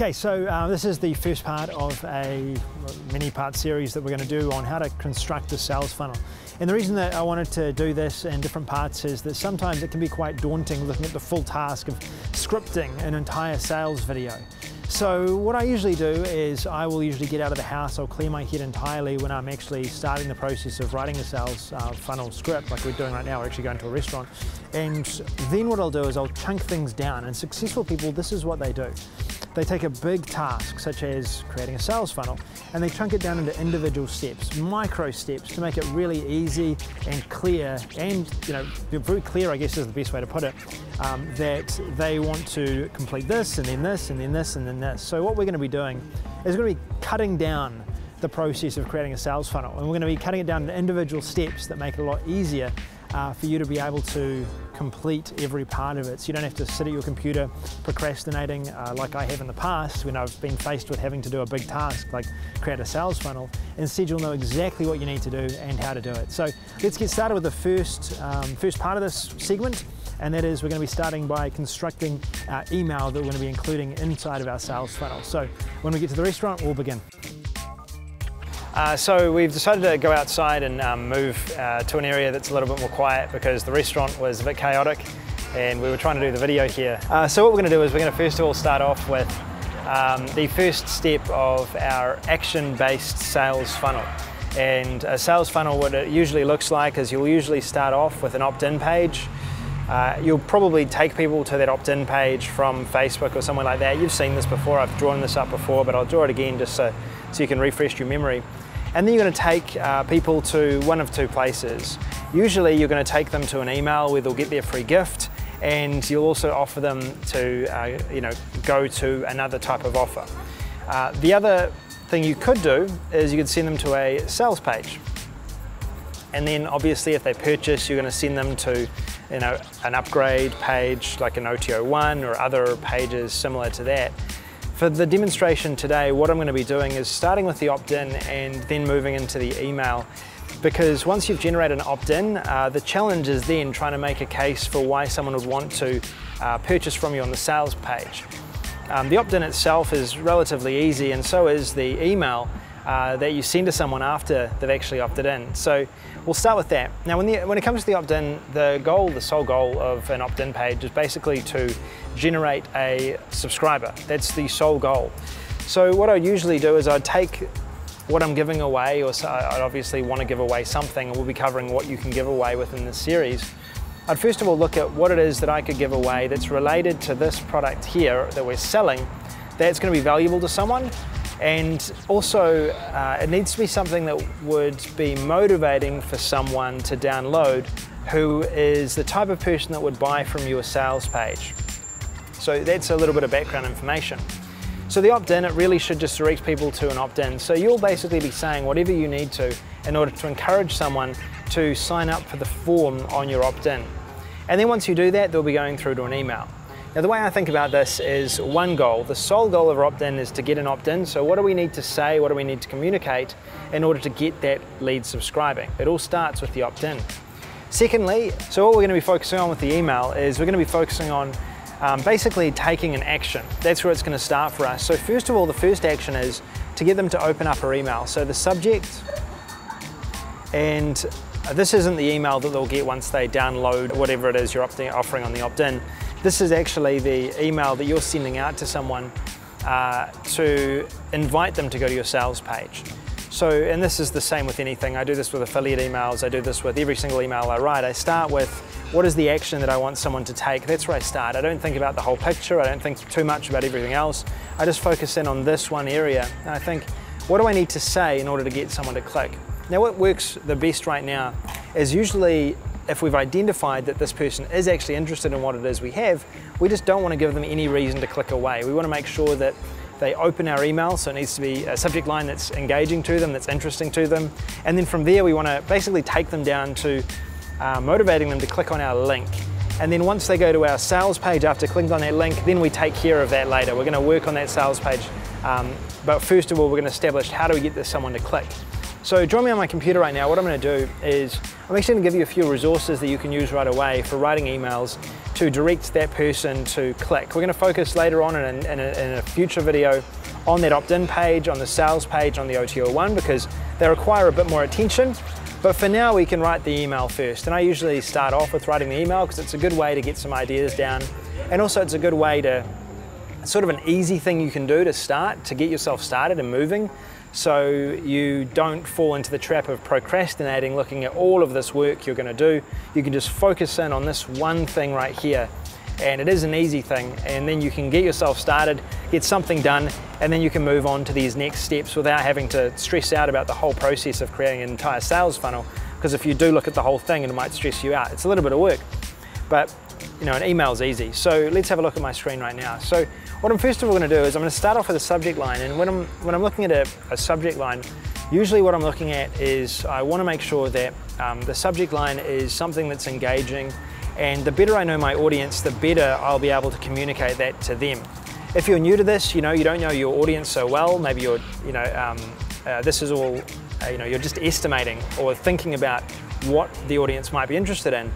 Okay, so this is the first part of a many-part series that we're going to do on how to construct a sales funnel. And the reason that I wanted to do this in different parts is that sometimes it can be quite daunting looking at the full task of scripting an entire sales video. So what I usually do is I will usually get out of the house, I'll clear my head entirely when I'm actually starting the process of writing a sales funnel script like we're doing right now. We're actually going to a restaurant. And then what I'll do is I'll chunk things down, and successful people, this is what they do. They take a big task, such as creating a sales funnel, and they chunk it down into individual steps, micro steps, to make it really easy and clear, and very clear, I guess is the best way to put it, that they want to complete this, and then this, and then this, and then this. So what we're going to be doing is we're going to be cutting down the process of creating a sales funnel, and we're going to be cutting it down into individual steps that make it a lot easier for you to be able to complete every part of it. So you don't have to sit at your computer procrastinating like I have in the past when I've been faced with having to do a big task like create a sales funnel. Instead, you'll know exactly what you need to do and how to do it. So let's get started with the first part of this segment, and that is we're going to be starting by constructing our email that we're going to be including inside of our sales funnel. So when we get to the restaurant, we'll begin. So we've decided to go outside and move to an area that's a little bit more quiet because the restaurant was a bit chaotic and we were trying to do the video here. So what we're going to do is we're going to first of all start off with the first step of our action-based sales funnel. And a sales funnel, what it usually looks like is you'll usually start off with an opt-in page. You'll probably take people to that opt-in page from Facebook or somewhere like that. You've seen this before, I've drawn this up before, but I'll draw it again just so you can refresh your memory. And then you're going to take people to one of two places. Usually you're going to take them to an email where they'll get their free gift, and you'll also offer them to go to another type of offer. The other thing you could do is you could send them to a sales page. And then obviously if they purchase, you're going to send them to an upgrade page like an OTO1 or other pages similar to that. For the demonstration today, what I'm going to be doing is starting with the opt-in and then moving into the email, because once you've generated an opt-in, the challenge is then trying to make a case for why someone would want to purchase from you on the sales page. The opt-in itself is relatively easy, and so is the email that you send to someone after they've actually opted in. So we'll start with that. Now when it comes to the opt-in, the sole goal of an opt-in page is basically to generate a subscriber. That's the sole goal. So what I usually do is I'd take what I'm giving away, or I'd obviously want to give away something, and we'll be covering what you can give away within this series. I'd first of all look at what it is that I could give away that's related to this product here that we're selling, that's going to be valuable to someone. And also, it needs to be something that would be motivating for someone to download who is the type of person that would buy from your sales page. So that's a little bit of background information. So the opt-in, it really should just direct people to an opt-in. So you'll basically be saying whatever you need to in order to encourage someone to sign up for the form on your opt-in. And then once you do that, they'll be going through to an email. Now the way I think about this is one goal. The sole goal of opt-in is to get an opt-in. So what do we need to say, what do we need to communicate in order to get that lead subscribing? It all starts with the opt-in. Secondly, so what we're going to be focusing on with the email is we're going to be focusing on basically taking an action. That's where it's going to start for us. So first of all, the first action is to get them to open up our email. So the subject, and this isn't the email that they'll get once they download whatever it is you're offering on the opt-in. This is actually the email that you're sending out to someone to invite them to go to your sales page. So, and this is the same with anything. I do this with affiliate emails. I do this with every single email I write. I start with what is the action that I want someone to take. That's where I start. I don't think about the whole picture. I don't think too much about everything else. I just focus in on this one area. And I think, what do I need to say in order to get someone to click? Now what works the best right now is usually if we've identified that this person is actually interested in what it is we have, we just don't want to give them any reason to click away. We want to make sure that they open our email, so it needs to be a subject line that's engaging to them, that's interesting to them. And then from there, we want to basically take them down to motivating them to click on our link. And then once they go to our sales page after clicking on that link, then we take care of that later. We're going to work on that sales page. But first of all, we're going to establish how do we get someone to click. So join me on my computer right now. What I'm going to do is I'm actually going to give you a few resources that you can use right away for writing emails to direct that person to click. We're going to focus later on in a future video on that opt-in page, on the sales page, on the OTO1, because they require a bit more attention. But for now, we can write the email first. And I usually start off with writing the email because it's a good way to get some ideas down. And also it's a good way to, sort of an easy thing you can do to start, to get yourself started and moving, so you don't fall into the trap of procrastinating, looking at all of this work you're going to do. You can just focus in on this one thing right here. And it is an easy thing, and then you can get yourself started, get something done, and then you can move on to these next steps without having to stress out about the whole process of creating an entire sales funnel, because if you do look at the whole thing, it might stress you out. It's a little bit of work, but you know, an email is easy. So let's have a look at my screen right now. So what I'm first of all going to do is I'm going to start off with a subject line, and when I'm looking at a subject line, usually what I'm looking at is I want to make sure that the subject line is something that's engaging. And the better I know my audience, the better I'll be able to communicate that to them. If you're new to this, you don't know your audience so well, maybe you're, this is all, you're just estimating or thinking about what the audience might be interested in,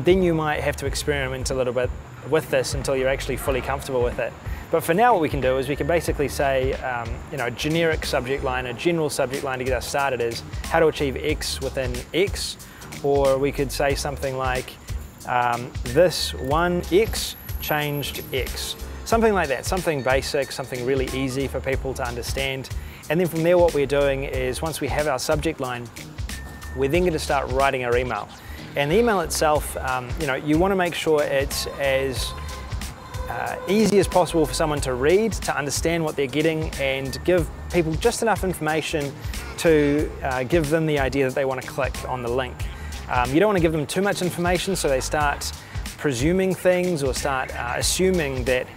then you might have to experiment a little bit with this until you're actually fully comfortable with it. But for now, what we can do is we can basically say, a generic subject line, a general subject line to get us started is how to achieve X within X, or we could say something like, this one X changed X. Something like that, something basic, something really easy for people to understand. And then from there what we're doing is once we have our subject line, we're then going to start writing our email. And the email itself, you want to make sure it's as easy as possible for someone to read, to understand what they're getting, and give people just enough information to give them the idea that they want to click on the link. You don't want to give them too much information so they start presuming things or start assuming that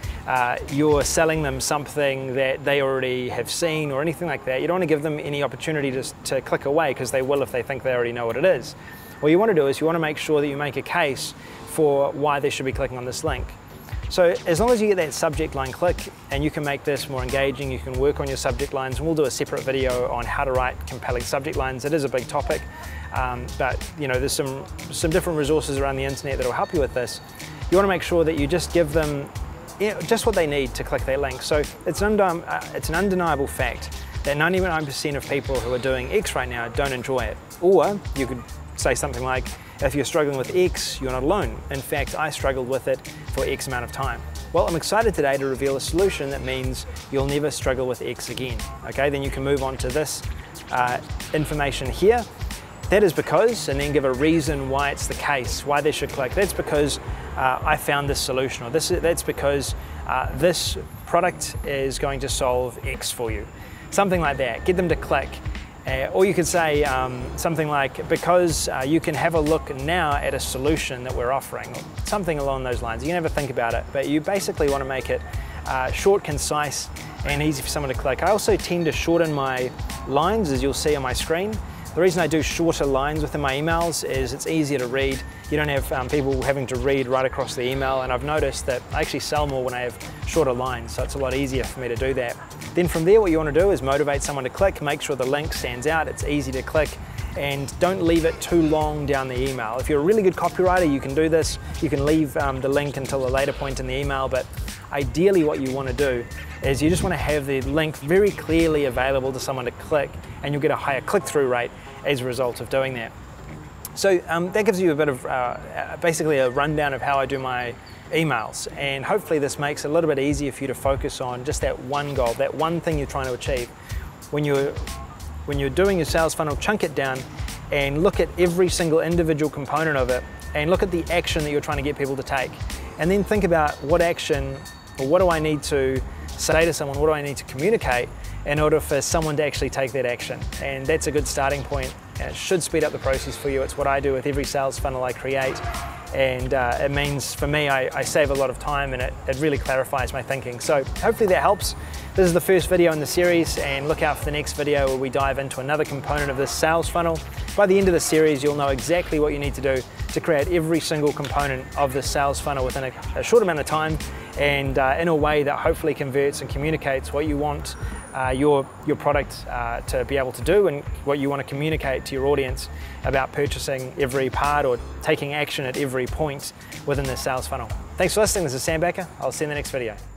you're selling them something that they already have seen or anything like that. You don't want to give them any opportunity to click away, because they will if they think they already know what it is. What you want to do is you want to make sure that you make a case for why they should be clicking on this link. So as long as you get that subject line click and you can make this more engaging, you can work on your subject lines, and we'll do a separate video on how to write compelling subject lines. It is a big topic, but there's some different resources around the internet that will help you with this. You want to make sure that you just give them just what they need to click that link. So it's an undeniable fact that 99% of people who are doing X right now don't enjoy it. Or you could say something like, if you're struggling with X, you're not alone. In fact, I struggled with it for X amount of time. Well, I'm excited today to reveal a solution that means you'll never struggle with X again. Okay, then you can move on to this information here. That is because, and then give a reason why it's the case, why they should click. That's because I found this solution, or that's because this product is going to solve X for you. Something like that, get them to click. Or you could say something like, because you can have a look now at a solution that we're offering, or something along those lines. You can have a think about it, but you basically want to make it short, concise, and easy for someone to click. I also tend to shorten my lines, as you'll see on my screen. The reason I do shorter lines within my emails is it's easier to read. You don't have people having to read right across the email, and I've noticed that I actually sell more when I have shorter lines, so it's a lot easier for me to do that. Then from there, what you want to do is motivate someone to click, make sure the link stands out, it's easy to click, and don't leave it too long down the email. If you're a really good copywriter, you can do this. You can leave the link until a later point in the email, but ideally what you want to do is you just want to have the link very clearly available to someone to click, and you'll get a higher click-through rate as a result of doing that. So that gives you a bit of basically a rundown of how I do my emails, and hopefully this makes it a little bit easier for you to focus on just that one goal, that one thing you're trying to achieve. When you're doing your sales funnel, chunk it down and look at every single individual component of it, and look at the action that you're trying to get people to take, and then think about what action, or what do I need to say to someone, what do I need to communicate in order for someone to actually take that action. And that's a good starting point, and it should speed up the process for you. It's what I do with every sales funnel I create, and it means for me I save a lot of time, and it really clarifies my thinking. So hopefully that helps. This is the first video in the series, and look out for the next video where we dive into another component of this sales funnel. By the end of the series, you'll know exactly what you need to do to create every single component of this sales funnel within a short amount of time, and in a way that hopefully converts and communicates what you want your product to be able to do, and what you want to communicate to your audience about purchasing every part or taking action at every point within the sales funnel. Thanks for listening. This is Sam Bakker. I'll see you in the next video.